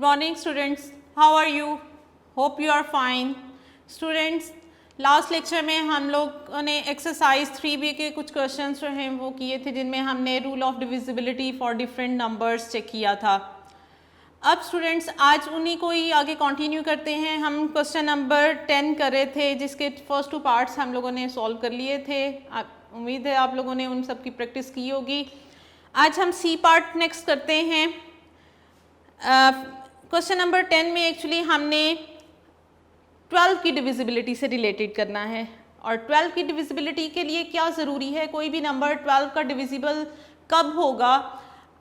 morning students, how are you? Hope you are fine. Students, last lecture में हम लोगों ने एक्सरसाइज 3B के कुछ क्वेश्चंस जो हैं वो किए थे, जिनमें हमने rule of divisibility for different numbers check किया था. अब स्टूडेंट्स आज उन्हीं को ही आगे कंटिन्यू करते हैं. हम क्वेश्चन नंबर 10 कर रहे थे, जिसके फर्स्ट 2 पार्ट्स हम लोगों ने सॉल्व कर लिए थे. उम्मीद है आप लोगों ने उन सब की प्रैक्टिस की होगी. आज हम सी पार्ट नेक्स्ट करते हैं. क्वेश्चन नंबर 10 में एक्चुअली हमने 12 की डिविजिबिलिटी से रिलेटेड करना है. और 12 की डिविजिबिलिटी के लिए क्या ज़रूरी है, कोई भी नंबर 12 का डिविजिबल कब होगा,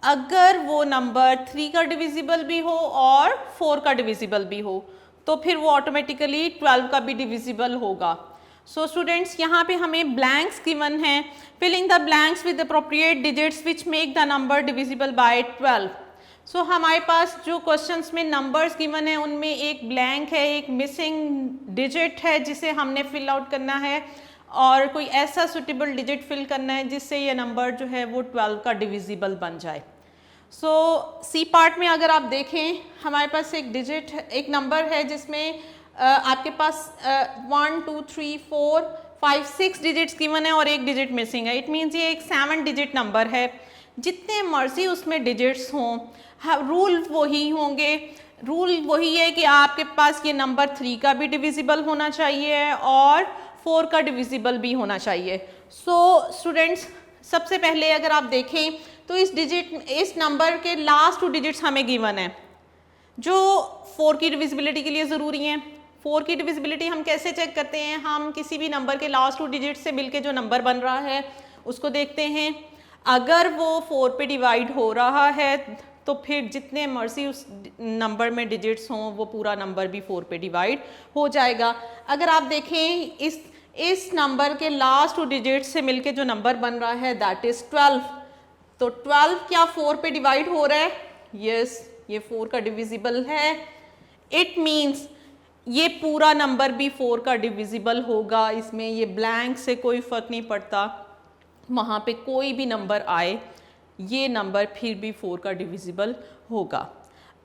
अगर वो नंबर 3 का डिविजिबल भी हो और 4 का डिविजिबल भी हो, तो फिर वो ऑटोमेटिकली 12 का भी डिविजिबल होगा. सो स्टूडेंट्स, यहाँ पे हमें ब्लैंक्स गिवन हैं. Filling the blanks with appropriate digits which make the number divisible by 12. So हमारे पास जो क्वेश्चंस में नंबर्स गिवन है उनमें एक ब्लैंक है, एक मिसिंग डिजिट है जिसे हमने फिल आउट करना है, और कोई ऐसा सुटेबल डिजिट फिल करना है जिससे ये नंबर जो है वो 12 का डिविजिबल बन जाए. सो सी पार्ट में अगर आप देखें, हमारे पास एक डिजिट, एक नंबर है जिसमें आपके पास 1 2 3 4 5 6 डिजिट्स गिवन है और एक डिजिट मिसिंग है. इट मीन्स ये एक 7 डिजिट नंबर है. जितने मर्जी उसमें डिजिट्स हों, रूल वही होंगे. रूल वही है कि आपके पास ये नंबर 3 का भी डिविजिबल होना चाहिए और 4 का डिविजिबल भी होना चाहिए. सो स्टूडेंट्स, सबसे पहले अगर आप देखें तो इस नंबर के लास्ट 2 डिजिट्स हमें गिवन है जो 4 की डिविजिबिलिटी के लिए ज़रूरी हैं. 4 की डिविजिबिलिटी हम कैसे चेक करते हैं, हम किसी भी नंबर के लास्ट 2 डिजिट से मिलके जो नंबर बन रहा है उसको देखते हैं. अगर वो 4 पे डिवाइड हो रहा है तो फिर जितने मर्जी उस नंबर में डिजिट्स हों वो पूरा नंबर भी 4 पे डिवाइड हो जाएगा. अगर आप देखें इस नंबर के लास्ट 2 डिजिट से मिलके जो नंबर बन रहा है दैट इज़ 12. तो 12 क्या 4 पे डिवाइड हो रहा है? यस, ये 4 का डिविजिबल है. इट मीन्स ये पूरा नंबर भी 4 का डिविजिबल होगा. इसमें ये ब्लैंक से कोई फ़र्क नहीं पड़ता, वहाँ पे कोई भी नंबर आए ये नंबर फिर भी 4 का डिविजिबल होगा.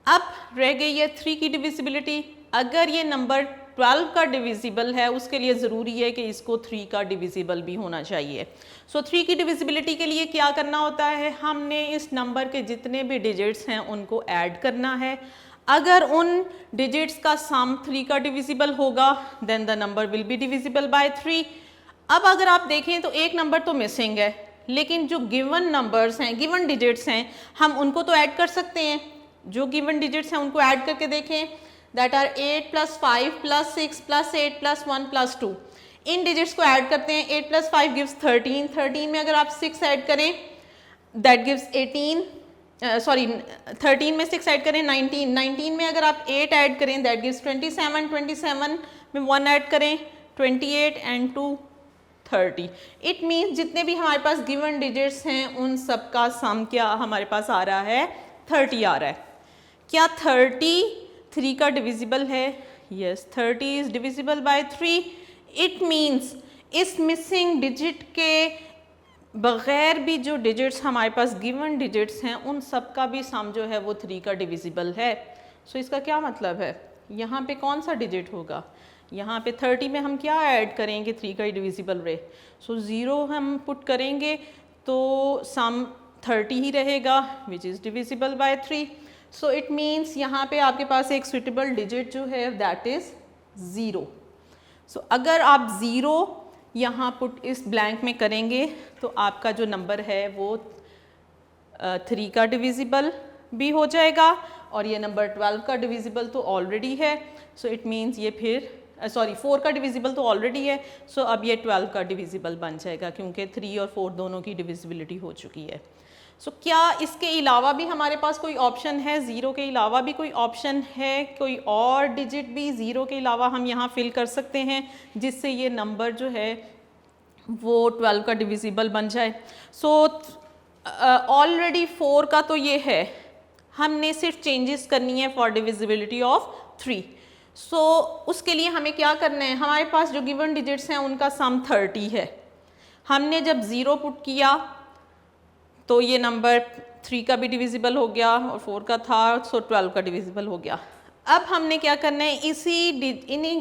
अब रह गई ये 3 की डिविजिबिलिटी. अगर ये नंबर 12 का डिविजिबल है उसके लिए ज़रूरी है कि इसको 3 का डिविजिबल भी होना चाहिए. सो 3 की डिविजिबिलिटी के लिए क्या करना होता है, हमने इस नंबर के जितने भी डिजिट्स हैं उनको ऐड करना है. अगर उन डिजिट्स का सम 3 का डिविजिबल होगा then the number will be divisible by 3. अब अगर आप देखें तो एक नंबर तो मिसिंग है, लेकिन जो गिवन नंबर्स हैं, गिवन डिजिट्स हैं, हम उनको तो ऐड कर सकते हैं. जो गिवन डिजिट्स हैं उनको ऐड करके देखें. That are 8 + 5 + 6 + 8 + 1 + 2. इन डिजिट्स को ऐड करते हैं. 8 + 5 गिव्स 13. 13 में अगर आप 6 ऐड करें दैट गिव्स 18. 13 में 6 ऐड करें 19. 19 में अगर आप 8 ऐड करें दैट गिव्स 27. 27 में 1 ऐड करें 28 एंड 2 30. इट मीन्स जितने भी हमारे पास गिवन डिजिट्स हैं उन सब का सम क्या हमारे पास आ रहा है, 30 आ रहा है. क्या 30 3 का डिविजिबल है? Yes, 30 is divisible by 3. It means इस मिसिंग डिजिट के बगैर भी जो डिजिट्स हमारे पास गिवन डिजिट्स हैं उन सब का भी सम जो है वो 3 का डिविजिबल है. सो इसका क्या मतलब है, यहाँ पे कौन सा डिजिट होगा? यहाँ पे 30 में हम क्या ऐड करेंगे 3 का डिविजिबल रहे. सो 0 हम पुट करेंगे तो सम 30 ही रहेगा which is divisible by 3. So it means यहाँ पे आपके पास एक सुटेबल डिजिट जो है दैट इज़ 0. सो अगर आप 0 यहाँ पुट इस ब्लैंक में करेंगे तो आपका जो नंबर है वो 3 का डिविजिबल भी हो जाएगा और ये नंबर 12 का डिविजिबल तो ऑलरेडी है. सो इट मीन्स ये फिर 4 का डिविजिबल तो ऑलरेडी है. सो अब ये 12 का डिविजिबल बन जाएगा क्योंकि 3 और 4 दोनों की डिविजिबिलिटी हो चुकी है. सो क्या इसके अलावा भी हमारे पास कोई ऑप्शन है, 0 के अलावा भी कोई ऑप्शन है, कोई और डिजिट भी 0 के अलावा हम यहाँ फिल कर सकते हैं जिससे ये नंबर जो है वो 12 का डिविजिबल बन जाए? सो ऑलरेडी 4 का तो ये है, हमने सिर्फ चेंजेस करनी है फॉर डिविजिबिलिटी ऑफ 3. सो उसके लिए हमें क्या करना है, हमारे पास जो गिवन डिजिट्स हैं उनका सम 30 है. हमने जब 0 पुट किया तो ये नंबर 3 का भी डिविजिबल हो गया और 4 का था, सो 12 का डिविजिबल हो गया। अब हमने क्या करना है, इन्हीं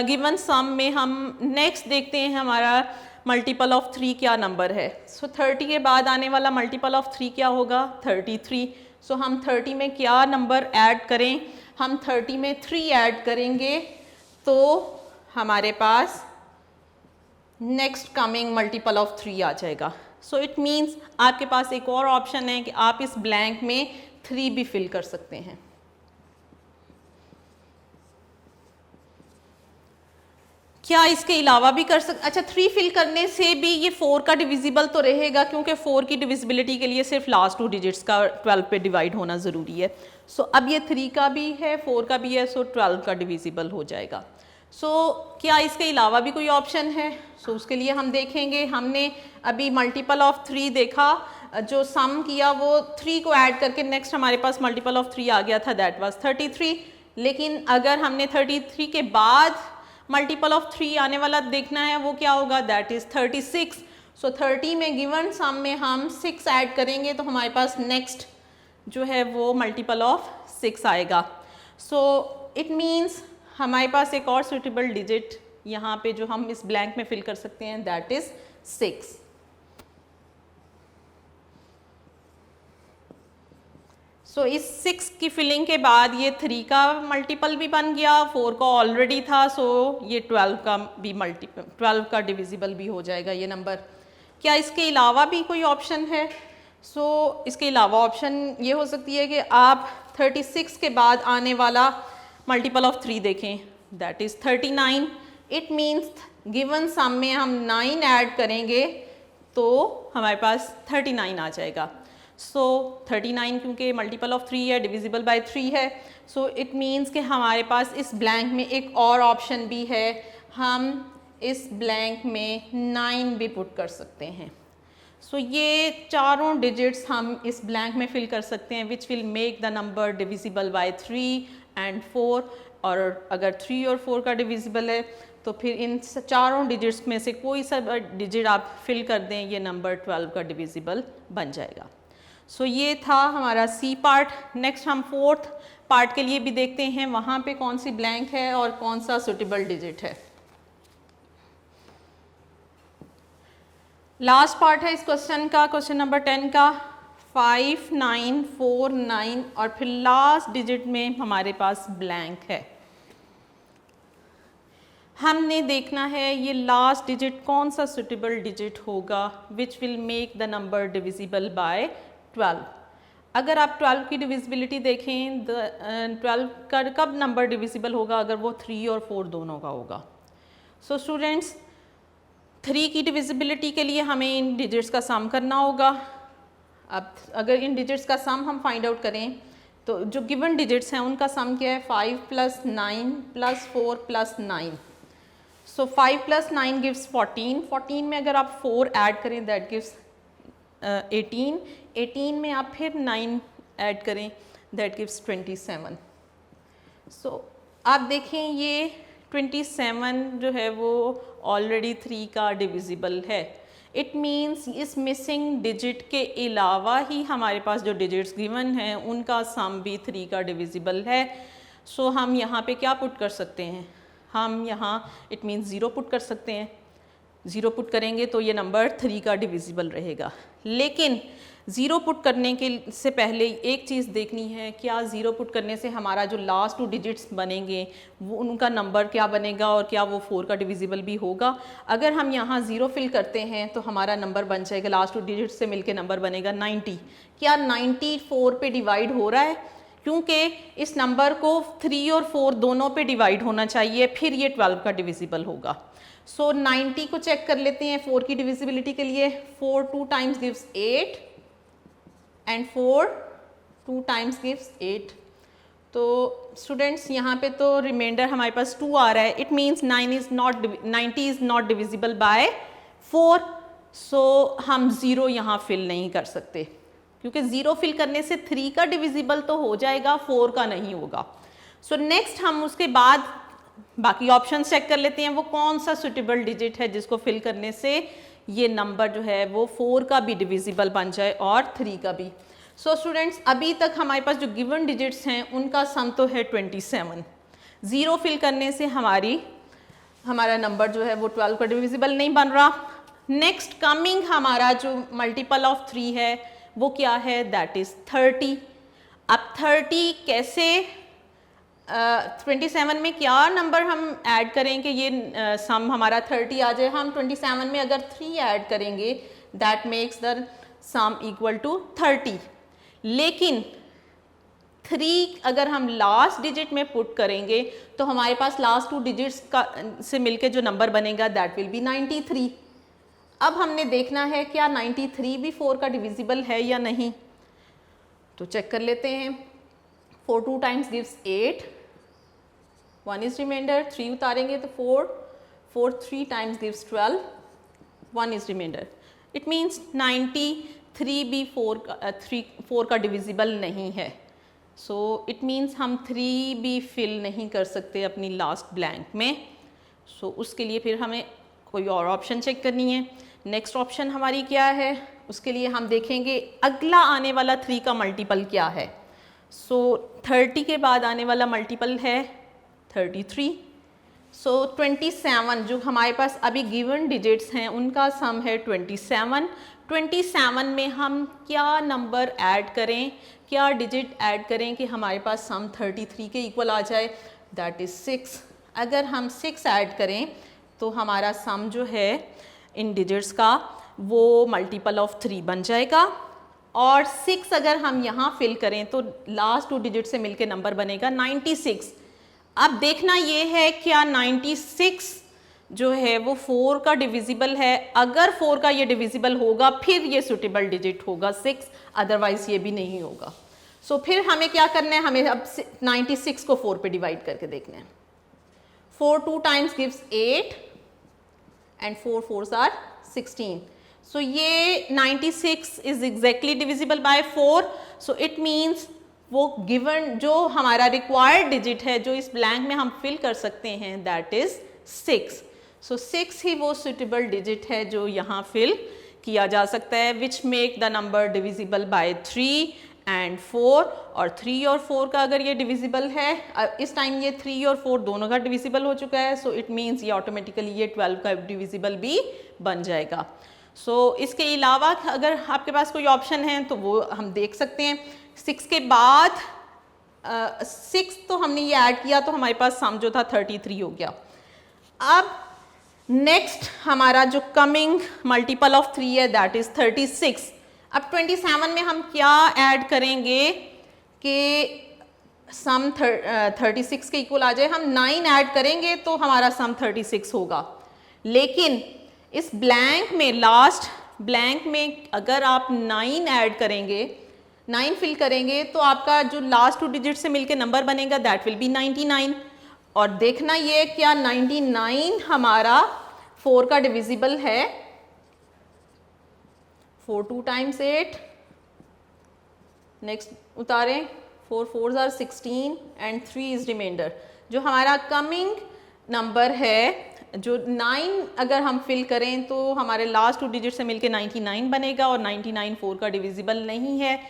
गिवन सम में हम नेक्स्ट देखते हैं हमारा मल्टीपल ऑफ 3 क्या नंबर है। सो 30 के बाद आने वाला मल्टीपल ऑफ 3 क्या होगा, 33। सो हम 30 में क्या नंबर ऐड करें, हम 30 में 3 ऐड करेंगे तो हमारे पास नेक्स्ट कमिंग मल्टीपल ऑफ 3 आ जाएगा। सो इट मीन्स आपके पास एक और ऑप्शन है कि आप इस ब्लैंक में 3 भी फिल कर सकते हैं। क्या इसके अलावा भी कर सकते, अच्छा 3 फिल करने से भी ये 4 का डिविजिबल तो रहेगा, क्योंकि 4 की डिविजिबिलिटी के लिए सिर्फ लास्ट 2 डिजिट्स का 12 पे डिवाइड होना ज़रूरी है। सो अब ये 3 का भी है, 4 का भी है, सो 12 का डिविजिबल हो जाएगा। सो क्या इसके अलावा भी कोई ऑप्शन है, सो उसके लिए हम देखेंगे। हमने अभी मल्टीपल ऑफ 3 देखा, जो सम किया वो 3 को ऐड करके नेक्स्ट हमारे पास मल्टीपल ऑफ 3 आ गया था, दैट वाज 33। लेकिन अगर हमने 33 के बाद मल्टीपल ऑफ 3 आने वाला देखना है, वो क्या होगा, दैट इज 36। सो 30 में गिवन सम में हम 6 ऐड करेंगे तो हमारे पास नेक्स्ट जो है वो मल्टीपल ऑफ 6 आएगा। सो इट मीन्स हमारे पास एक और सुटेबल डिजिट यहाँ पे जो हम इस ब्लैंक में फिल कर सकते हैं, दैट इज 6। सो इस 6 की फिलिंग के बाद ये 3 का मल्टीपल भी बन गया, 4 का ऑलरेडी था, सो ये 12 का भी 12 का डिविजिबल भी हो जाएगा ये नंबर। क्या इसके अलावा भी कोई ऑप्शन है, सो इसके अलावा ऑप्शन ये हो सकती है कि आप 36 के बाद आने वाला मल्टीपल ऑफ 3 देखें, that is 39। It means given sum में हम 9 ऐड करेंगे तो हमारे पास 39 आ जाएगा। सो 39 क्योंकि मल्टीपल ऑफ 3 है, डिविजिबल बाय 3 है, सो इट मीन्स कि हमारे पास इस ब्लैंक में एक और ऑप्शन भी है, हम इस ब्लैंक में 9 भी पुट कर सकते हैं। सो ये चारों डिजिट्स हम इस ब्लैंक में फिल कर सकते हैं, which will make the number divisible by 3 and 4। और अगर 3 और 4 का डिविजिबल है तो फिर इन चारों डिजिट्स में से कोई सा डिजिट आप फिल कर दें, ये नंबर 12 का डिविजिबल बन जाएगा। सो ये था हमारा सी पार्ट। नेक्स्ट हम 4th पार्ट के लिए भी देखते हैं, वहाँ पे कौन सी ब्लैंक है और कौन सा सुटेबल डिजिट है। लास्ट पार्ट है इस क्वेश्चन का, क्वेश्चन नंबर 10 का, 5, 9, 4, 9 और फिर लास्ट डिजिट में हमारे पास ब्लैंक है। हमने देखना है ये लास्ट डिजिट कौन सा सुटेबल डिजिट होगा which will make the number divisible by 12। अगर आप 12 की डिविजिबिलिटी देखें, 12 का कब नंबर डिविजिबल होगा, अगर वो 3 और 4 दोनों का होगा। सो स्टूडेंट्स 3 की डिविजिबिलिटी के लिए हमें इन डिजिट्स का सम करना होगा। अब अगर इन डिजिट्स का सम हम फाइंड आउट करें तो जो गिवन डिजिट्स हैं उनका सम क्या है, 5 + 9 + 4 + 9। सो 5 + 9 गिव्स 14। 14 में अगर आप 4 ऐड करें दैट गिव्स 18। 18 में आप फिर 9 ऐड करें दैट गिव्स 27। सो आप देखें ये 27 जो है वो ऑलरेडी 3 का डिविजिबल है। इट मीन्स इस मिसिंग डिजिट के अलावा ही हमारे पास जो डिजिट्स गिवन हैं उनका सम भी 3 का डिविजिबल है। सो हम यहाँ पे क्या पुट कर सकते हैं, हम यहाँ इट मीन्स 0 पुट कर सकते हैं। 0 पुट करेंगे तो ये नंबर 3 का डिविजिबल रहेगा। लेकिन 0 पुट करने के से पहले एक चीज़ देखनी है, क्या 0 पुट करने से हमारा जो लास्ट 2 डिजिट्स बनेंगे वो उनका नंबर क्या बनेगा और क्या वो 4 का डिविजिबल भी होगा। अगर हम यहाँ 0 फिल करते हैं तो हमारा नंबर बन जाएगा, लास्ट 2 डिजिट्स से मिलके नंबर बनेगा 90। क्या 90 4 पे डिवाइड हो रहा है, क्योंकि इस नंबर को 3 और 4 दोनों पे डिवाइड होना चाहिए, फिर ये 12 का डिविजिबल होगा। सो 90 को चेक कर लेते हैं 4 की डिविजिबिलिटी के लिए। 4 2 times gives 8 and 4 2 times gives 8। तो स्टूडेंट्स यहाँ पे तो रिमाइंडर हमारे पास 2 आ रहा है। It means 90 is not divisible by 4। सो हम 0 यहाँ फिल नहीं कर सकते, क्योंकि 0 फिल करने से 3 का डिविजिबल तो हो जाएगा, 4 का नहीं होगा। सो नेक्स्ट हम उसके बाद बाकी ऑप्शन चेक कर लेते हैं, वो कौन सा सुटेबल डिजिट है जिसको फिल करने से ये नंबर जो है वो 4 का भी डिविजिबल बन जाए और 3 का भी। सो स्टूडेंट्स, अभी तक हमारे पास जो गिवन डिजिट्स हैं उनका सम तो है 27। ज़ीरो फिल करने से हमारा नंबर जो है वो 12 का डिविजिबल नहीं बन रहा। नेक्स्ट कमिंग हमारा जो मल्टीपल ऑफ 3 है वो क्या है, दैट इज़ 30। अब 30 कैसे 27 में क्या नंबर हम ऐड करें कि ये सम हमारा 30 आ जाए। हम 27 में अगर 3 ऐड करेंगे that makes the sum equal to 30, लेकिन 3 अगर हम लास्ट डिजिट में पुट करेंगे तो हमारे पास लास्ट 2 डिजिट्स का से मिलके जो नंबर बनेगा दैट विल बी 93। अब हमने देखना है क्या 93 भी 4 का डिविजिबल है या नहीं, तो चेक कर लेते हैं। 4 2 टाइम्स गिव्स 8, 1 इज रिमाइंडर, 3 उतारेंगे तो 4, 4 3 times gives 12, 1 is reminder. It means 93 भी 4 का डिविजिबल नहीं है। सो इट मीन्स हम 3 भी फिल नहीं कर सकते अपनी लास्ट ब्लैंक में। सो उसके लिए फिर हमें कोई और ऑप्शन चेक करनी है। नेक्स्ट ऑप्शन हमारी क्या है, उसके लिए हम देखेंगे अगला आने वाला 3 का मल्टीपल क्या है। सो 30 के बाद आने वाला मल्टीपल है 33। सो 27 जो हमारे पास अभी गिवन डिजिट्स हैं उनका सम है 27। 27 में हम क्या नंबर ऐड करें, क्या डिजिट ऐड करें कि हमारे पास सम 33 के इक्वल आ जाए, दैट इज़ 6। अगर हम 6 ऐड करें तो हमारा सम जो है इन डिजिट्स का वो मल्टीपल ऑफ 3 बन जाएगा, और 6 अगर हम यहाँ फिल करें तो लास्ट 2 डिजिट से मिलके नंबर बनेगा 96। अब देखना ये है क्या 96 जो है वो 4 का डिविजिबल है। अगर 4 का ये डिविजिबल होगा फिर ये सुटेबल डिजिट होगा 6, अदरवाइज ये भी नहीं होगा। सो फिर हमें क्या करना है, हमें अब 96 को 4 पे डिवाइड करके देखना है। 4 2 times gives 8 and 4 4s are 16। So ये 96 is exactly divisible by 4। So it means वो गिवन जो हमारा रिक्वायर्ड डिजिट है जो इस ब्लैंक में हम फिल कर सकते हैं दैट इज 6। सो 6 ही वो सुटेबल डिजिट है जो यहाँ फिल किया जा सकता है, विच make the number divisible by 3 and 4। और 3 और 4 का अगर ये डिविजिबल है, इस टाइम ये 3 और 4 दोनों का डिविजिबल हो चुका है। सो इट मीन्स ये ऑटोमेटिकली ये 12 का डिविजिबल भी बन जाएगा। सो इसके अलावा अगर आपके पास कोई ऑप्शन है तो वो हम देख सकते हैं। 6 के बाद 6 तो हमने ये ऐड किया तो हमारे पास सम जो था 33 हो गया। अब नेक्स्ट हमारा जो कमिंग मल्टीपल ऑफ 3 है दैट इज 36। अब 27 में हम क्या ऐड करेंगे कि सम 36 के इक्वल आ जाए। हम 9 ऐड करेंगे तो हमारा सम 36 होगा, लेकिन इस ब्लैंक में लास्ट ब्लैंक में अगर आप 9 ऐड करेंगे, 9 फिल करेंगे तो आपका जो लास्ट 2 डिजिट से मिलके नंबर बनेगा दैट विल बी 99। और देखना ये क्या 99 हमारा 4 का डिविजिबल है। 4 2 टाइम्स 8, नेक्स्ट उतारें 4 4s are 16 and 3 is remainder. जो हमारा कमिंग नंबर है जो 9 अगर हम फिल करें तो हमारे लास्ट 2 डिजिट से मिलके 99 बनेगा, और 99 4 का डिविजिबल नहीं है।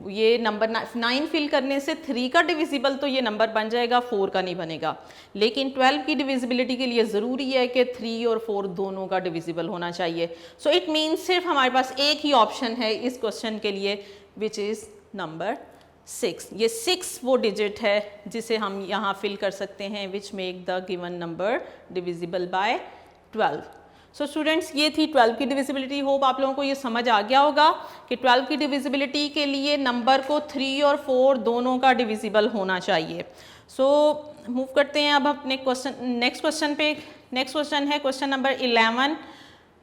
ये नंबर 9 फिल करने से 3 का डिविजिबल तो ये नंबर बन जाएगा, 4 का नहीं बनेगा। लेकिन 12 की डिविजिबिलिटी के लिए ज़रूरी है कि 3 और 4 दोनों का डिविजिबल होना चाहिए। सो इट मीन्स सिर्फ हमारे पास एक ही ऑप्शन है इस क्वेश्चन के लिए, विच इज़ नंबर 6। ये 6 वो डिजिट है जिसे हम यहाँ फिल कर सकते हैं, which make the given number divisible by 12। So students, ये थी 12 की डिविजिबिलिटी। होप आप लोगों को ये समझ आ गया होगा कि 12 की डिविजिबिलिटी के लिए नंबर को 3 और 4 दोनों का डिविजिबल होना चाहिए। सो मूव करते हैं अब अपने नेक्स्ट क्वेश्चन पे। नेक्स्ट क्वेश्चन है question number 11।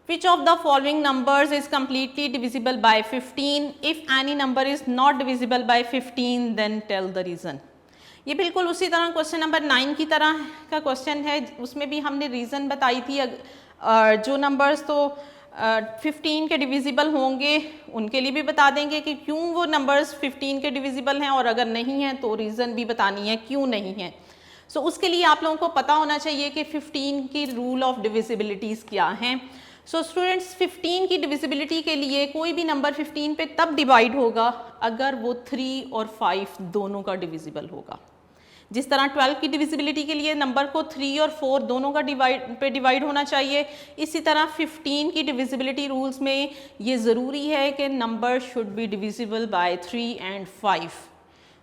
Which of the following numbers is completely divisible by 15? If any number is not divisible by 15, then tell the reason. ये बिल्कुल उसी तरह क्वेश्चन नंबर 9 की तरह का क्वेश्चन है, उसमें भी हमने रीज़न बताई थी। जो नंबर्स तो 15 के डिविजिबल होंगे उनके लिए भी बता देंगे कि क्यों वो नंबर्स 15 के डिविजिबल हैं, और अगर नहीं है तो रीज़न भी बतानी है क्यों नहीं है। सो उसके लिए आप लोगों को पता होना चाहिए कि 15 की रूल ऑफ डिविजिबिलिटीज़ क्या हैं। सो स्टूडेंट्स 15 की डिविजिबिलिटी के लिए कोई भी नंबर 15 पे तब डिवाइड होगा अगर वो 3 और 5 दोनों का डिविजिबल होगा। जिस तरह 12 की डिविजिबिलिटी के लिए नंबर को 3 और 4 दोनों का डिवाइड होना चाहिए, इसी तरह 15 की डिविजिबिलिटी रूल्स में ये ज़रूरी है कि number should be divisible by 3 and 5।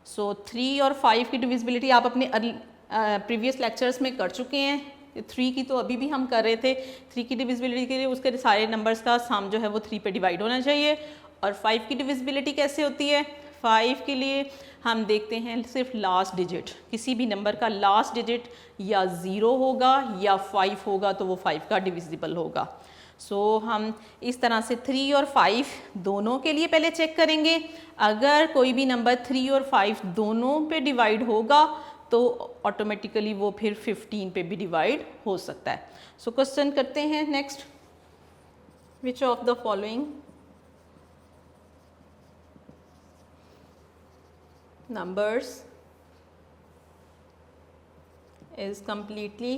सो 3 और 5 की डिविजिबिलिटी आप अपने प्रीवियस लेक्चर्स में कर चुके हैं। 3 की तो अभी भी हम कर रहे थे। 3 की डिविजिबिलिटी के लिए उसके सारे नंबर्स का सम जो है वो 3 पे डिवाइड होना चाहिए। और 5 की डिविजिबिलिटी कैसे होती है? 5 के लिए हम देखते हैं सिर्फ लास्ट डिजिट, किसी भी नंबर का लास्ट डिजिट या 0 होगा या 5 होगा तो वो 5 का डिविजिबल होगा। सो हम इस तरह से 3 और 5 दोनों के लिए पहले चेक करेंगे। अगर कोई भी नंबर 3 और 5 दोनों पे डिवाइड होगा तो ऑटोमेटिकली वो फिर 15 पे भी डिवाइड हो सकता है। सो क्वेश्चन करते हैं next, which of the following numbers is completely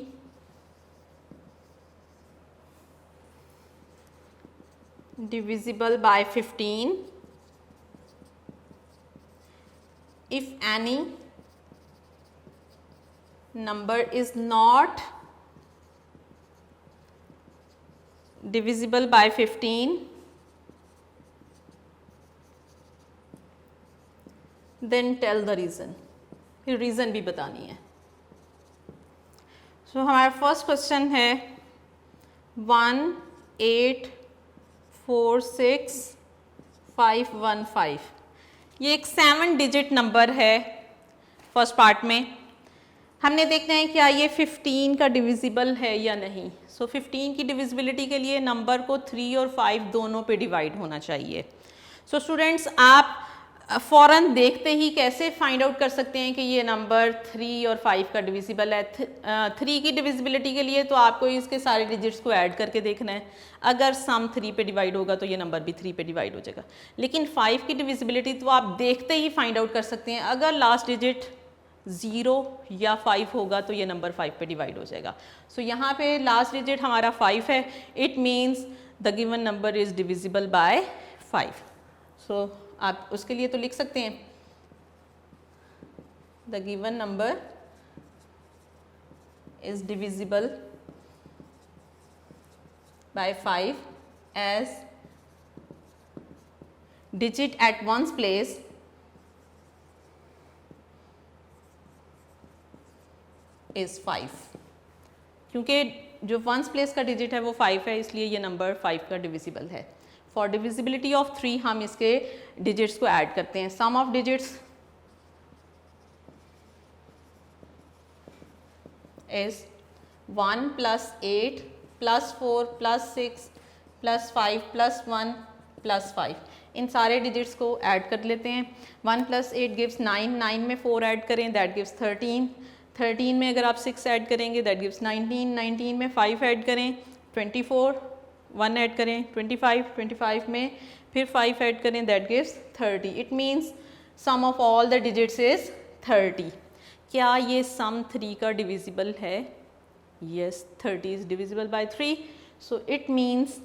divisible by 15 if any number is not divisible by 15 then tell the reason, फिर रीज़न भी बतानी है। सो हमारा फर्स्ट क्वेश्चन है 1 8 4 6 5 1 5। ये एक 7 डिजिट नंबर है। फर्स्ट पार्ट में हमने देखना है क्या ये 15 का डिविजिबल है या नहीं। सो 15 की डिविजिबिलिटी के लिए नंबर को 3 और 5 दोनों पे डिवाइड होना चाहिए। सो स्टूडेंट्स आप फ़ौरन देखते ही कैसे फाइंड आउट कर सकते हैं कि ये नंबर 3 और 5 का डिविजिबल है। 3 की डिविजिबिलिटी के लिए तो आपको इसके सारे डिजिट्स को ऐड करके देखना है। अगर सम 3 पे डिवाइड होगा तो ये नंबर भी 3 पे डिवाइड हो जाएगा। लेकिन 5 की डिविजिबिलिटी तो आप देखते ही फाइंड आउट कर सकते हैं। अगर लास्ट डिजिट 0 या 5 होगा तो ये नंबर 5 पे डिवाइड हो जाएगा। सो यहाँ पे लास्ट डिजिट हमारा 5 है। It means the given number is divisible by 5। So आप उसके लिए तो लिख सकते हैं the given number is divisible by 5 as digit at ones place is 5। क्योंकि जो वंस प्लेस का डिजिट है वो 5 है, इसलिए ये नंबर 5 का डिविजिबल है। फॉर डिविजिबिलिटी ऑफ 3 हम इसके डिजिट्स को ऐड करते हैं। सम ऑफ डिजिट्स इज 1 + 8 + 4 + 6 + 5 + 1 + 5। इन सारे डिजिट्स को ऐड कर लेते हैं। 1 + 8 गिव्स 9, 9 में 4 ऐड करें दैट गिव्स 13, 13 में अगर आप 6 ऐड करेंगे दैट गिव्स 19, 19 में 5 ऐड करें 24, 1 ऐड करें 25, 25 में फिर 5 ऐड करें that gives 30। It means sum of all the digits is 30। क्या ये सम 3 का डिविजिबल है? Yes, 30 is divisible by 3। So it means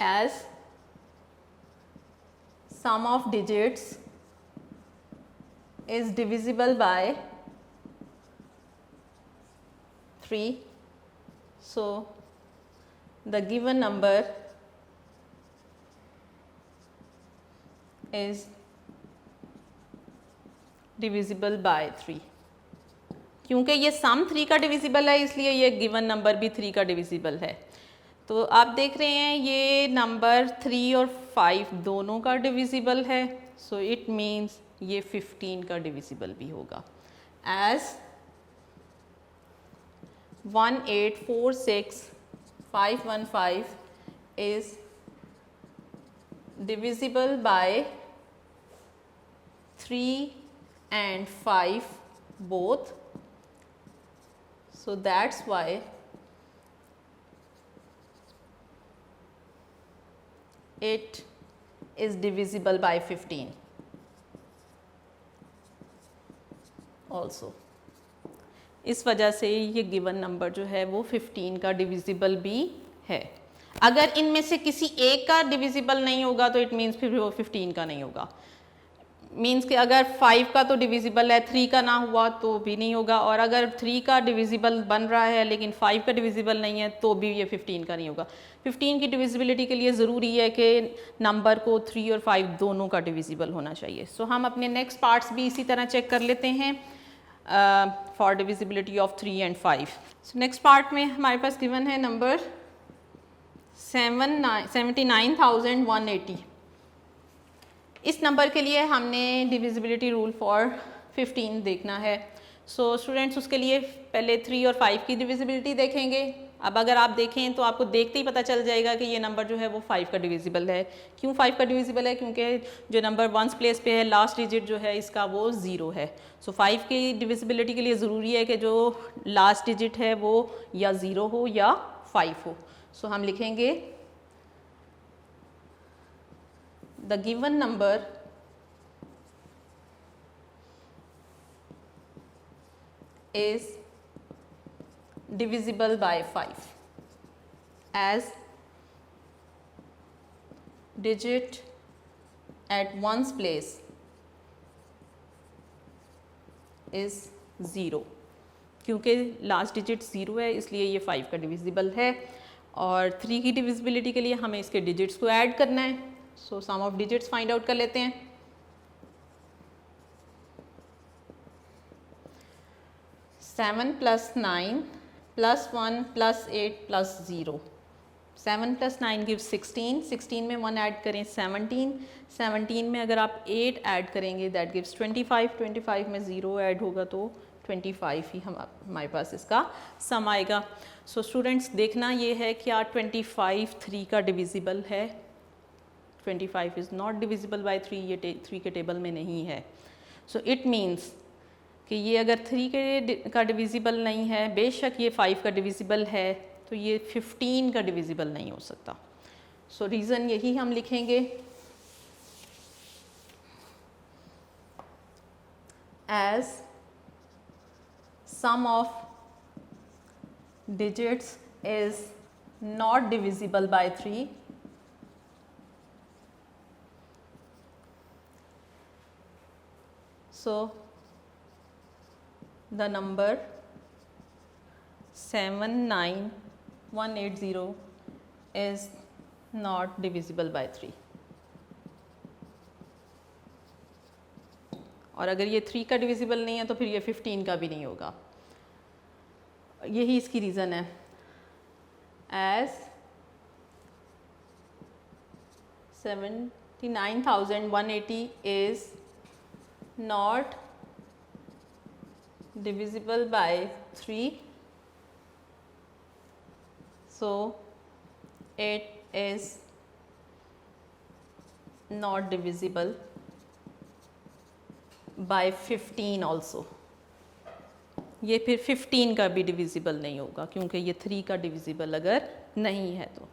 as sum of digits is divisible by 3, so the given number is divisible by 3। क्योंकि ये sum 3 का डिविजिबल है इसलिए ये गिवन नंबर भी 3 का डिविजिबल है। तो आप देख रहे हैं ये नंबर 3 और 5 दोनों का डिविजिबल है। सो इट मीन्स ये 15 का डिविजिबल भी होगा। As 1 8 4 6 5 1 5 is divisible by 3 and 5 both, so that's why it is divisible by 15 also। इस वजह से ये गिवन नंबर जो है वो 15 का डिविजिबल भी है। अगर इनमें से किसी एक का डिविजिबल नहीं होगा तो इट मीन्स फिर वो 15 का नहीं होगा। मीन्स कि अगर 5 का तो डिविजिबल है, 3 का ना हुआ तो भी नहीं होगा, और अगर 3 का डिविजिबल बन रहा है लेकिन 5 का डिविजिबल नहीं है तो भी ये 15 का नहीं होगा। 15 की डिविजिबिलिटी के लिए ज़रूरी है कि नंबर को 3 और 5 दोनों का डिविजिबल होना चाहिए। सो हम अपने नेक्स्ट पार्ट्स भी इसी तरह चेक कर लेते हैं for divisibility of 3 and 5। So next part में हमारे पास गिवन है नंबर 79,180। इस नंबर के लिए हमने डिविजिबिलिटी रूल फॉर 15 देखना है। सो स्टूडेंट्स उसके लिए पहले 3 और 5 की डिविजिबिलिटी देखेंगे। अब अगर आप देखें तो आपको देखते ही पता चल जाएगा कि ये नंबर जो है वो 5 का डिविजिबल है। क्यों 5 का डिविजिबल है? क्योंकि जो नंबर वंस प्लेस पे है, लास्ट डिजिट जो है इसका वो 0 है। सो 5 की डिविजिबिलिटी के लिए ज़रूरी है कि जो लास्ट डिजिट है वो या 0 हो या 5 हो। सो हम लिखेंगे the given number is divisible by 5 as digit at ones place is 0। क्योंकि लास्ट डिजिट 0 है इसलिए ये 5 का डिविजिबल है। और 3 की डिविजिबिलिटी के लिए हमें इसके डिजिट्स को ऐड करना है। सो सम ऑफ डिजिट्स फाइंड आउट कर लेते हैं। 7 + 9 + 1 + 8 + 0। 7 + 9 गिव्स 16। 16 में 1 ऐड करें 17। 17 में अगर आप 8 ऐड करेंगे दैट गिव्स 25। 25 में 0 ऐड होगा तो 25 ही हमारे पास इसका सम आएगा। सो स्टूडेंट्स देखना ये है क्या 25 3 का डिविजिबल है? 25 इज़ नॉट डिविजिबल बाय 3, ये 3 के टेबल में नहीं है। सो इट मीन्स कि ये अगर 3 का डिविजिबल नहीं है, बेशक ये 5 का डिविजिबल है, तो ये 15 का डिविजिबल नहीं हो सकता। सो रीज़न यही हम लिखेंगे as sum of digits is not divisible by 3 so the number 79180 is not divisible by 3। और अगर ये 3 का डिविजिबल नहीं है तो फिर ये 15 का भी नहीं होगा। यही इसकी रीज़न है। As 79,180 is not divisible by 3 so it is not divisible by 15 also. ये फिर 15 का भी डिविजिबल नहीं होगा क्योंकि ये 3 का डिविजिबल अगर नहीं है तो।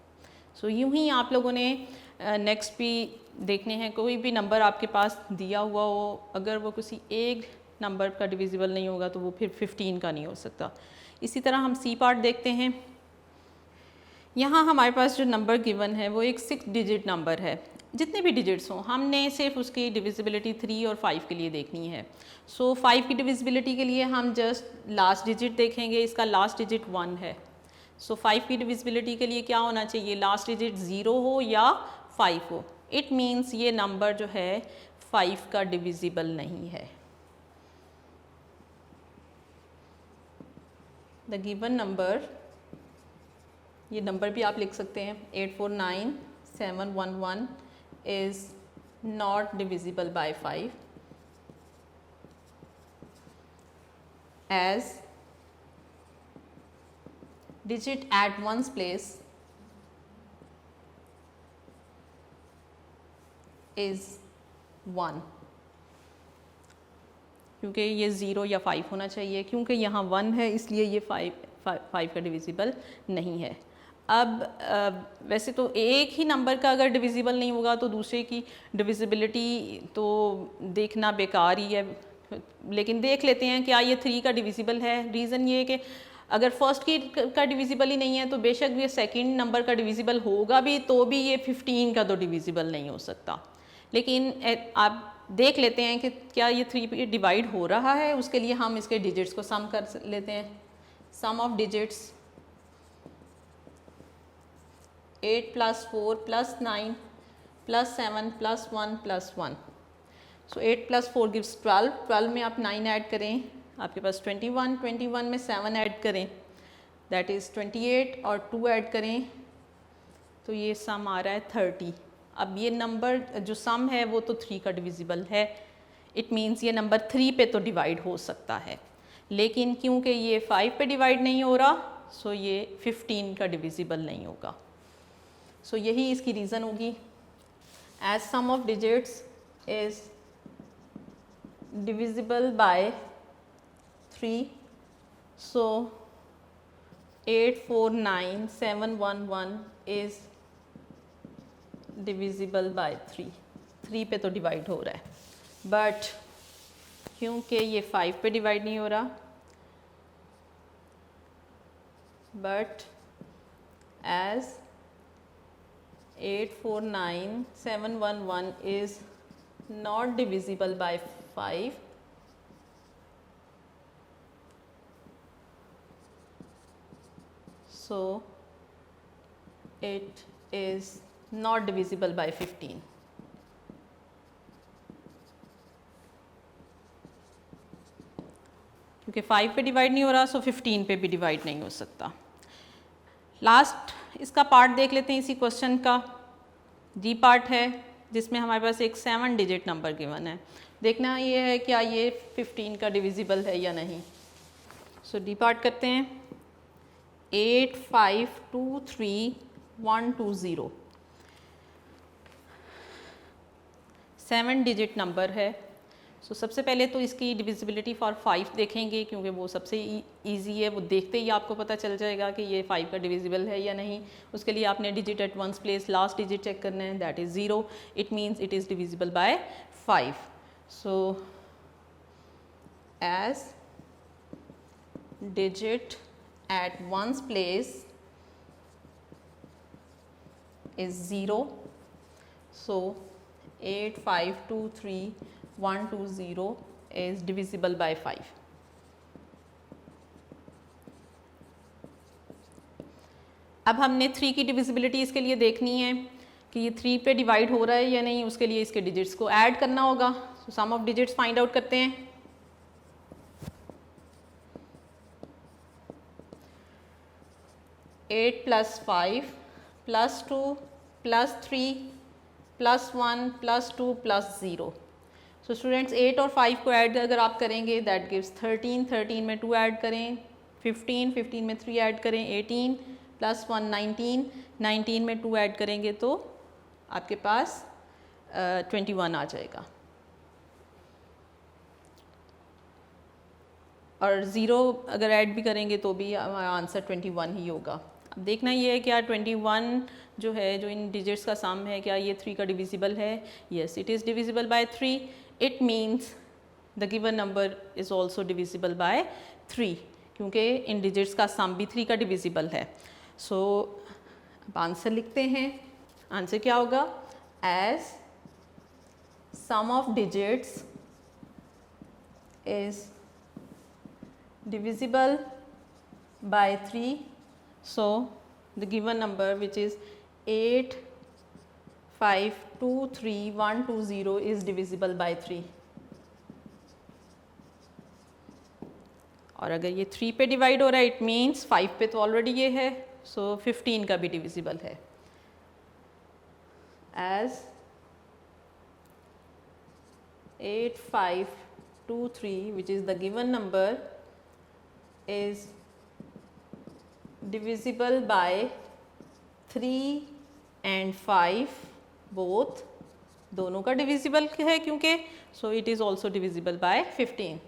सो यूं ही आप लोगों ने नेक्स्ट भी देखने हैं, कोई भी नंबर आपके पास दिया हुआ हो, अगर वो किसी एक नंबर का डिविजिबल नहीं होगा तो वो फिर 15 का नहीं हो सकता। इसी तरह हम सी पार्ट देखते हैं। यहाँ हमारे पास जो नंबर गिवन है वो एक 6 डिजिट नंबर है। जितने भी डिजिट्स हों हमने सिर्फ उसकी डिविजिबिलिटी 3 और 5 के लिए देखनी है। सो 5 की डिविजिबिलिटी के लिए हम जस्ट लास्ट डिजिट देखेंगे, इसका लास्ट डिजिट 1 है। सो 5 की डिविजिबिलिटी के लिए क्या होना चाहिए? लास्ट डिजिट 0 हो या 5 हो। इट मीन्स ये नंबर जो है 5 का डिविजिबल नहीं है। द गिवन नंबर, ये नंबर भी आप लिख सकते हैं 849711 is not divisible by 5 as digit at ones place is 1। क्योंकि ये 0 या 5 होना चाहिए, क्योंकि यहाँ 1 है इसलिए ये 5 का डिविजिबल नहीं है। अब वैसे तो एक ही नंबर का अगर डिविजिबल नहीं होगा तो दूसरे की डिविजिबिलिटी तो देखना बेकार ही है, लेकिन देख लेते हैं क्या ये 3 का डिविजिबल है। रीज़न ये है कि अगर फर्स्ट की का डिविजिबल ही नहीं है तो बेशक ये सेकंड नंबर का डिविजिबल होगा भी तो भी ये 15 का तो डिविजिबल नहीं हो सकता। लेकिन आप देख लेते हैं कि क्या ये 3 पे डिवाइड हो रहा है, उसके लिए हम इसके डिजिट्स को सम कर लेते हैं। सम ऑफ डिजिट्स 8 + 4 + 9 + 7 + 1 + 1। So 8 + 4 gives 12। 12 में आप 9 ऐड करें, आपके पास 21। 21 में 7 ऐड करें, दैट इज़ 28, और 2 ऐड करें तो ये सम आ रहा है 30। अब ये नंबर जो सम है वो तो 3 का डिविजिबल है, इट मीन्स ये नंबर 3 पे तो डिवाइड हो सकता है, लेकिन क्योंकि ये 5 पे डिवाइड नहीं हो रहा सो ये 15 का डिविजिबल नहीं होगा। सो यही इसकी रीज़न होगी। As sum of digits is divisible by 3, so 849711 is divisible by 3। 3 पे तो डिवाइड हो रहा है, बट क्योंकि ये 5 पे डिवाइड नहीं हो रहा, but as 849711 is not divisible by 5, so it is not divisible by 15। क्योंकि 5 पे डिवाइड नहीं हो रहा सो 15 पे भी डिवाइड नहीं हो सकता। लास्ट इसका पार्ट देख लेते हैं इसी क्वेश्चन का। डी पार्ट है जिसमें हमारे पास एक 7 डिजिट नंबर गिवन है। देखना ये है क्या ये 15 का डिविजिबल है या नहीं। सो डी पार्ट करते हैं। 8523120 7 डिजिट नंबर है। सो सबसे पहले तो इसकी डिविजिबिलिटी फॉर 5 देखेंगे क्योंकि वो सबसे इजी है, वो देखते ही आपको पता चल जाएगा कि ये 5 का डिविजिबल है या नहीं। उसके लिए आपने digit at ones place last digit check करना है, that is 0, it means it is divisible by 5। So as digit at ones place is 0, so 8523120 is divisible by 5। अब हमने 3 की डिविजिबिलिटी इसके लिए देखनी है कि ये 3 पे डिवाइड हो रहा है या नहीं, उसके लिए इसके डिजिट्स को ऐड करना होगा। सो सम ऑफ डिजिट्स फाइंड आउट करते हैं। 8 + 5 + 2 + 3 + 1 + 2 + 0। सो स्टूडेंट्स 8 और 5 को ऐड अगर आप करेंगे दैट गिव्स 13। 13 में 2 ऐड करें 15, 15 में 3 ऐड करें 18 + 1 19, 19 में 2 ऐड करेंगे तो आपके पास 21 आ जाएगा, और 0 अगर ऐड भी करेंगे तो भी हमारा आंसर 21 ही होगा। अब देखना ये है क्या 21 जो है, जो इन डिजिट्स का सम है, क्या ये 3 का डिविजिबल है। Yes, it is divisible by 3, it means the given number is also divisible by 3, क्योंकि इन डिजिट्स का सम भी 3 का डिविजिबल है। सो अब आंसर लिखते हैं। आंसर क्या होगा, as sum of digits is divisible by 3, so the given number which is 8523120 is divisible by 3। और अगर ये 3 पे डिवाइड हो रहा है इट मीन्स 5 पे तो ऑलरेडी ये है, सो 15 का भी डिविजिबल है। As 8523 which is the given number is divisible by 3 and 5 both, दोनों का डिविजिबल है क्योंकि, सो it is also divisible by 15।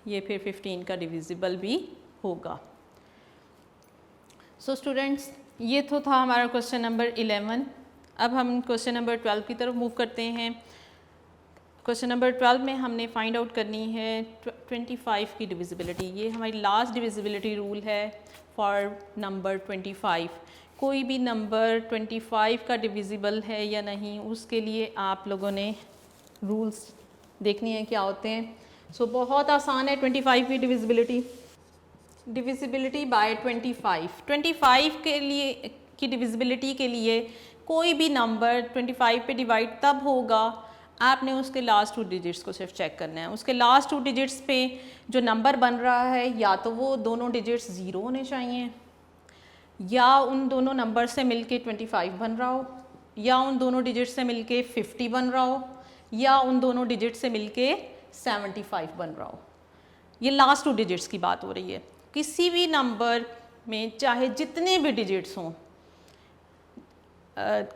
ये फिर 15 का डिविजिबल भी होगा। सो स्टूडेंट्स, ये तो था हमारा क्वेश्चन नंबर 11। अब हम क्वेश्चन नंबर 12 की तरफ मूव करते हैं। क्वेश्चन नंबर 12 में हमने फाइंड आउट करनी है 25 की डिविजिबिलिटी। ये हमारी लास्ट डिविजिबिलिटी रूल है फॉर नंबर 25। कोई भी नंबर 25 का डिविजिबल है या नहीं, उसके लिए आप लोगों ने रूल्स देखनी है क्या होते हैं। सो बहुत आसान है 25 की डिविजिबिलिटी। डिविजिबिलिटी बाय 25 के लिए की डिविजिबिलिटी के लिए कोई भी नंबर 25 पे डिवाइड तब होगा, आपने उसके लास्ट 2 डिजिट्स को सिर्फ चेक करना है। उसके लास्ट 2 डिजिट्स पे जो नंबर बन रहा है या तो वो दोनों डिजिट्स 0 होने चाहिए, या उन दोनों नंबर से मिलके 25 बन रहा हो, या उन दोनों डिजिट से मिलके 50 बन रहा हो, या उन दोनों डिजिट से मिलके 75 बन रहा हो। ये लास्ट 2 डिजिट्स की बात हो रही है। किसी भी नंबर में चाहे जितने भी डिजिट्स हों,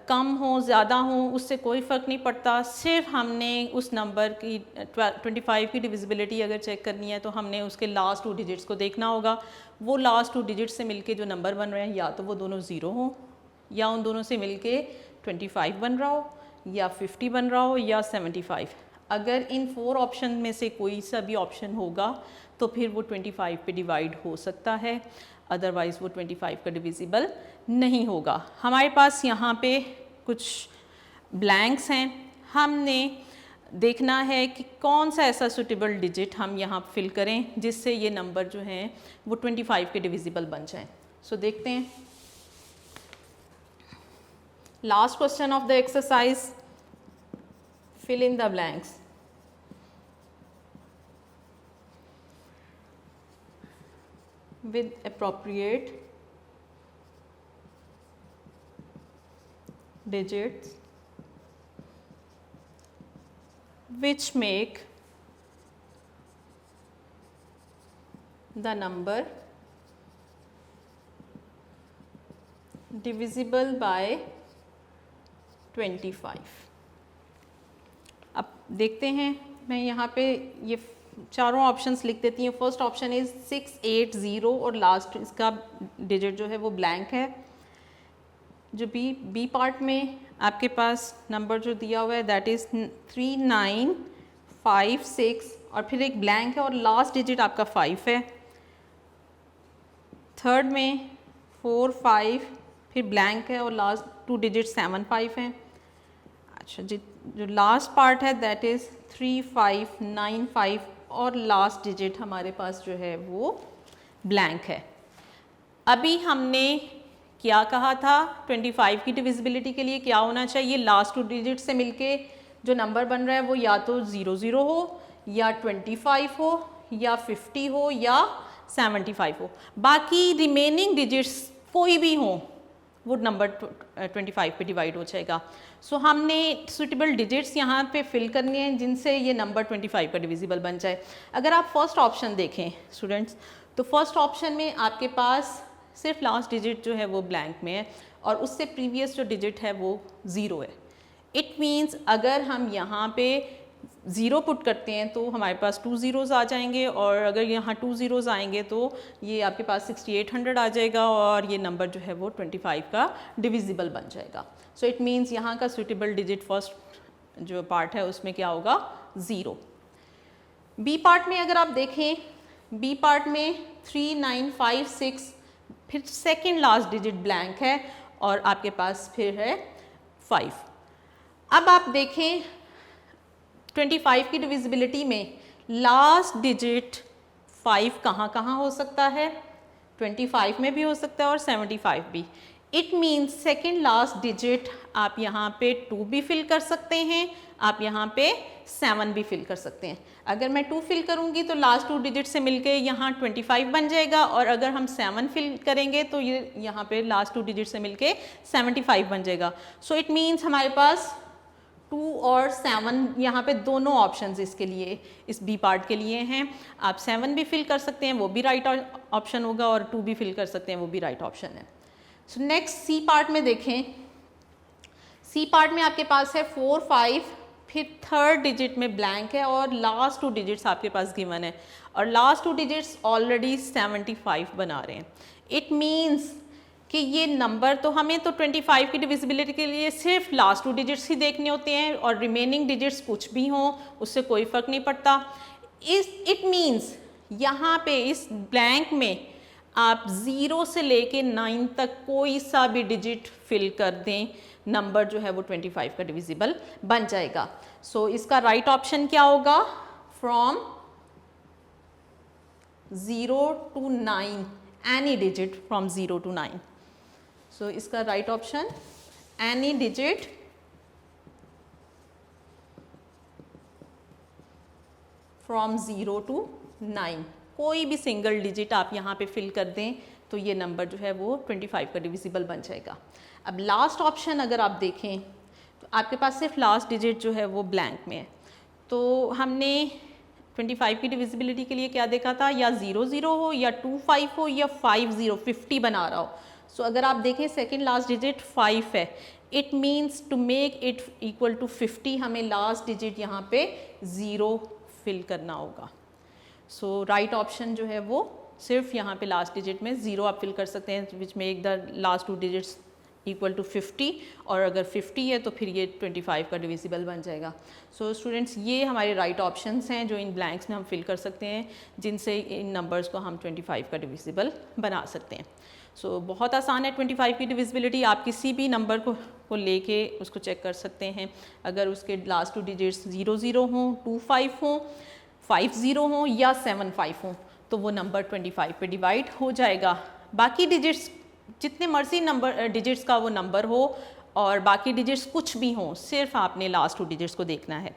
कम हो ज़्यादा हो, उससे कोई फ़र्क नहीं पड़ता। सिर्फ हमने उस नंबर की 25 की डिविजिबिलिटी अगर चेक करनी है तो हमने उसके लास्ट 2 डिजिट्स को देखना होगा। वो लास्ट 2 डिजिट्स से मिलके जो नंबर बन रहे हैं या तो वो दोनों 0 हो, या उन दोनों से मिलके 25 बन रहा हो, या 50 बन रहा हो, या 75। अगर इन 4 ऑप्शन में से कोई सा भी ऑप्शन होगा तो फिर वो 25 पे डिवाइड हो सकता है, अदरवाइज़ वो 25 का डिविजिबल नहीं होगा। हमारे पास यहाँ पे कुछ ब्लैंक्स हैं, हमने देखना है कि कौन सा ऐसा सुटेबल डिजिट हम यहाँ फिल करें जिससे ये नंबर जो हैं वो 25 के डिविजिबल बन जाएं। सो देखते हैं। Last question of the exercise, fill in the blanks. With appropriate digits which make the number divisible by 25। अब देखते हैं, मैं यहाँ पे ये चारों ऑप्शंस लिख देती हूँ। फर्स्ट ऑप्शन इज 680 और लास्ट इसका डिजिट जो है वो ब्लैंक है। जो बी पार्ट में आपके पास नंबर जो दिया हुआ है दैट इज़ 3956 और फिर एक ब्लैंक है और लास्ट डिजिट आपका 5 है। थर्ड में 45 फिर ब्लैंक है और लास्ट 2 डिजिट 75 हैं। अच्छा, जो लास्ट पार्ट है दैट इज़ 3595 और लास्ट डिजिट हमारे पास जो है वो ब्लैंक है। अभी हमने क्या कहा था, 25 की डिविजिबिलिटी के लिए क्या होना चाहिए, लास्ट 2 डिजिट से मिलके जो नंबर बन रहा है वो या तो 00 हो, या 25 हो, या 50 हो, या 75 हो। बाकी रिमेनिंग डिजिट्स कोई भी हो वो नंबर 25 पे डिवाइड हो जाएगा। सो हमने सुटेबल डिजिट्स यहाँ पे फिल करने हैं जिनसे ये नंबर 25 का डिविजिबल बन जाए। अगर आप फर्स्ट ऑप्शन देखें स्टूडेंट्स, तो फर्स्ट ऑप्शन में आपके पास सिर्फ लास्ट डिजिट जो है वो ब्लैंक में है और उससे प्रीवियस जो डिजिट है वो 0 है। इट मीन्स अगर हम यहाँ पे 0 पुट करते हैं तो हमारे पास 2 ज़ीरोज़ आ जाएंगे, और अगर यहाँ 2 ज़ीरोज़ आएंगे तो ये आपके पास 6800 आ जाएगा और ये नंबर जो है वो 25 का डिविजिबल बन जाएगा। सो इट मीन्स यहाँ का सुटेबल डिजिट फर्स्ट जो पार्ट है उसमें क्या होगा, 0। बी पार्ट में अगर आप देखें, बी पार्ट में 3956 फिर सेकेंड लास्ट डिजिट ब्लैंक है और आपके पास फिर है 5। अब आप देखें 25 की डिविजिबिलिटी में लास्ट डिजिट 5 कहाँ हो सकता है, 25 में भी हो सकता है और 75 भी। It means second last digit आप यहाँ पे 2 भी फिल कर सकते हैं, आप यहाँ पे 7 भी फिल कर सकते हैं। अगर मैं 2 फिल करूँगी तो लास्ट 2 डिजिट से मिलके यहाँ 25 बन जाएगा, और अगर हम 7 फिल करेंगे तो ये यहाँ पे लास्ट 2 डिजिट से मिलके 75 बन जाएगा। सो इट मीन्स हमारे पास 2 और 7 यहाँ पे दोनों ऑप्शंस इसके लिए, इस बी पार्ट के लिए हैं। आप 7 भी फिल कर सकते हैं, वो भी राइट ऑप्शन होगा, और 2 भी फिल कर सकते हैं, वो भी राइट ऑप्शन है। सो नेक्स्ट सी पार्ट में देखें, सी पार्ट में आपके पास है 4 5 फिर थर्ड डिजिट में ब्लैंक है और लास्ट 2 डिजिट्स आपके पास गिवन है, और लास्ट 2 डिजिट्स ऑलरेडी 75 बना रहे हैं। इट मीन्स कि ये नंबर तो हमें तो 25 की डिविजिबिलिटी के लिए सिर्फ लास्ट 2 डिजिट्स ही देखने होते हैं और रिमेनिंग डिजिट्स कुछ भी हों उससे कोई फ़र्क नहीं पड़ता। इट मीन्स यहाँ पे इस ब्लैंक में आप 0 से लेके 9 तक कोई सा भी डिजिट फिल कर दें, नंबर जो है वो 25 का डिविजिबल बन जाएगा। सो इसका राइट ऑप्शन क्या होगा? From 0 to 9, any digit from 0 to 9। सो इसका right option any digit from 0 to 9, कोई भी सिंगल डिजिट आप यहाँ पे फिल कर दें तो ये नंबर जो है वो 25 का डिविजिबल बन जाएगा। अब लास्ट ऑप्शन अगर आप देखें तो आपके पास सिर्फ लास्ट डिजिट जो है वो ब्लैंक में है। तो हमने 25 की डिविजिबिलिटी के लिए क्या देखा था? या 0 0 हो या 25 हो या 50 50 बना रहा हो। सो अगर आप देखें सेकेंड लास्ट डिजिट 5 है, it means to make it equal to 50 हमें लास्ट डिजिट यहाँ पे 0 फिल करना होगा। सो राइट ऑप्शन जो है वो सिर्फ यहाँ पे लास्ट डिजिट में 0 आप फिल कर सकते हैं, which make the last 2 digits equal to 50, और अगर 50 है तो फिर ये 25 का डिविजिबल बन जाएगा। सो स्टूडेंट्स, ये हमारे राइट ऑप्शंस हैं जो इन ब्लैंक्स में हम फिल कर सकते हैं, जिनसे इन नंबर्स को हम 25 का डिविजिबल बना सकते हैं। सो बहुत आसान है 25 की डिविजिबिलिटी। आप किसी भी नंबर को लेके उसको चेक कर सकते हैं। अगर उसके लास्ट 2 डिजिट्स 0 0 हों, 25 हों, 50 हों या 75 हों तो वो नंबर 25 पे डिवाइड हो जाएगा। बाकी डिजिट्स जितने मर्जी नंबर डिजिट्स का वो नंबर हो और बाकी डिजिट्स कुछ भी हों, सिर्फ आपने लास्ट 2 डिजिट्स को देखना है।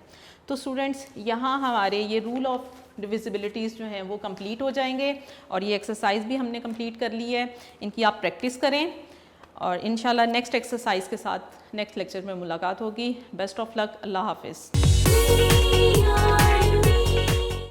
तो स्टूडेंट्स, यहाँ हमारे ये रूल ऑफ डिविजिबिलिटीज़ जो हैं वो कंप्लीट हो जाएंगे और ये एक्सरसाइज भी हमने कंप्लीट कर ली है। इनकी आप प्रैक्टिस करें और इंशाल्लाह नेक्स्ट एक्सरसाइज के साथ नेक्स्ट लेक्चर में मुलाकात होगी। Best of luck. अल्लाह हाफिज़।